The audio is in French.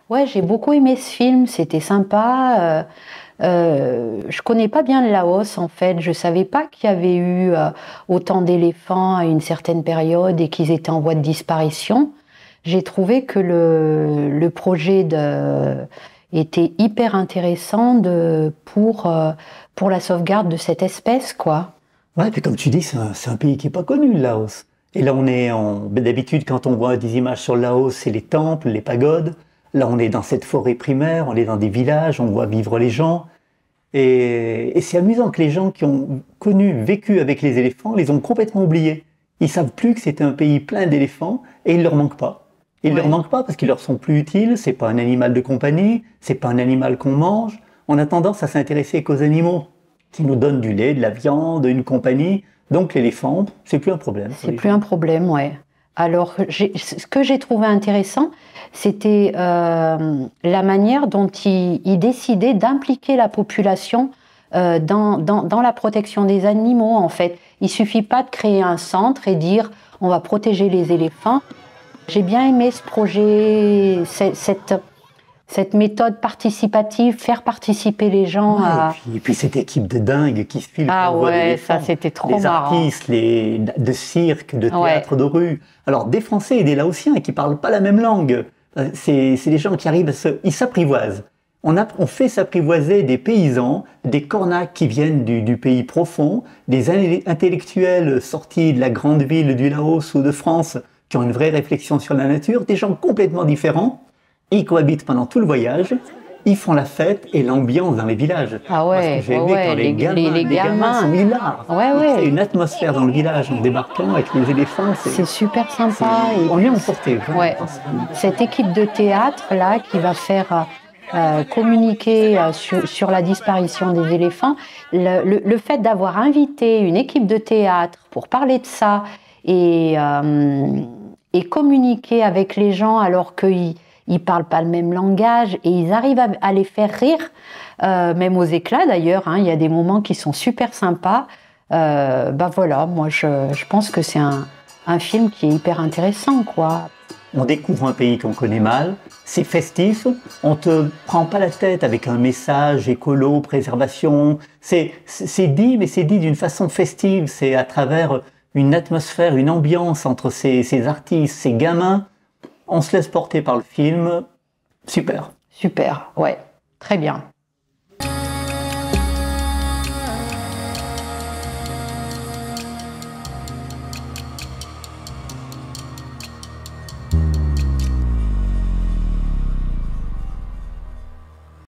Ouais, j'ai beaucoup aimé ce film, c'était sympa. Je connais pas bien le Laos en fait. Je savais pas qu'il y avait eu autant d'éléphants à une certaine période et qu'ils étaient en voie de disparition. J'ai trouvé que le projet était hyper intéressant pour la sauvegarde de cette espèce, quoi. Ouais, puis comme tu dis, c'est un pays qui est pas connu, le Laos. Et là, d'habitude, quand on voit des images sur le Laos, c'est les temples, les pagodes. Là, on est dans cette forêt primaire, on est dans des villages, on voit vivre les gens. Et c'est amusant que les gens qui ont vécu avec les éléphants, les ont complètement oubliés. Ils savent plus que c'était un pays plein d'éléphants et il leur manque pas. Il leur Ouais. manque pas parce qu'ils leur sont plus utiles. C'est pas un animal de compagnie, c'est pas un animal qu'on mange. On a tendance à s'intéresser qu'aux animaux qui nous donnent du lait, de la viande, une compagnie. Donc l'éléphant, c'est plus un problème pour C'est les plus gens. un problème, ouais. Alors, ce que j'ai trouvé intéressant, c'était la manière dont il décidait d'impliquer la population dans la protection des animaux, en fait. Il suffit pas de créer un centre et dire on va protéger les éléphants. J'ai bien aimé ce projet, cette méthode participative, faire participer les gens Ouais, à... et puis cette équipe de dingues qui se file quand Ah on voit ouais, ça l'éléphant. c'était trop Les marrant. artistes, de cirque, de Ouais. théâtre de rue. Alors des Français et des Laotiens qui parlent pas la même langue. C'est des gens qui arrivent ils s'apprivoisent. On fait s'apprivoiser des paysans, des cornacs qui viennent du pays profond, des intellectuels sortis de la grande ville du Laos ou de France qui ont une vraie réflexion sur la nature, des gens complètement différents. Ils cohabitent pendant tout le voyage. Ils font la fête et l'ambiance dans les villages. Ah Moi, ce que ouais, j'ai ouais, aimé quand ouais, les les gamins gamins. sont hilars. Ouais, Ils créent ouais, une atmosphère dans le village en débarquant avec les éléphants. c'est super sympa. Et On est puis, emporté, vraiment. ouais, cette équipe de théâtre là qui va faire communiquer sur la disparition des éléphants, le fait d'avoir invité une équipe de théâtre pour parler de ça et, euh, et communiquer avec les gens alors qu'ils ne parlent pas le même langage et ils arrivent à les faire rire, même aux éclats d'ailleurs, hein, il y a des moments qui sont super sympas. Ben voilà, moi je pense que c'est un film qui est hyper intéressant, quoi. On découvre un pays qu'on connaît mal, c'est festif, on te prend pas la tête avec un message écolo, préservation. C'est dit, mais c'est dit d'une façon festive. C'est à travers une atmosphère, une ambiance entre ces artistes, ces gamins. On se laisse porter par le film. Super. Super, ouais, très bien.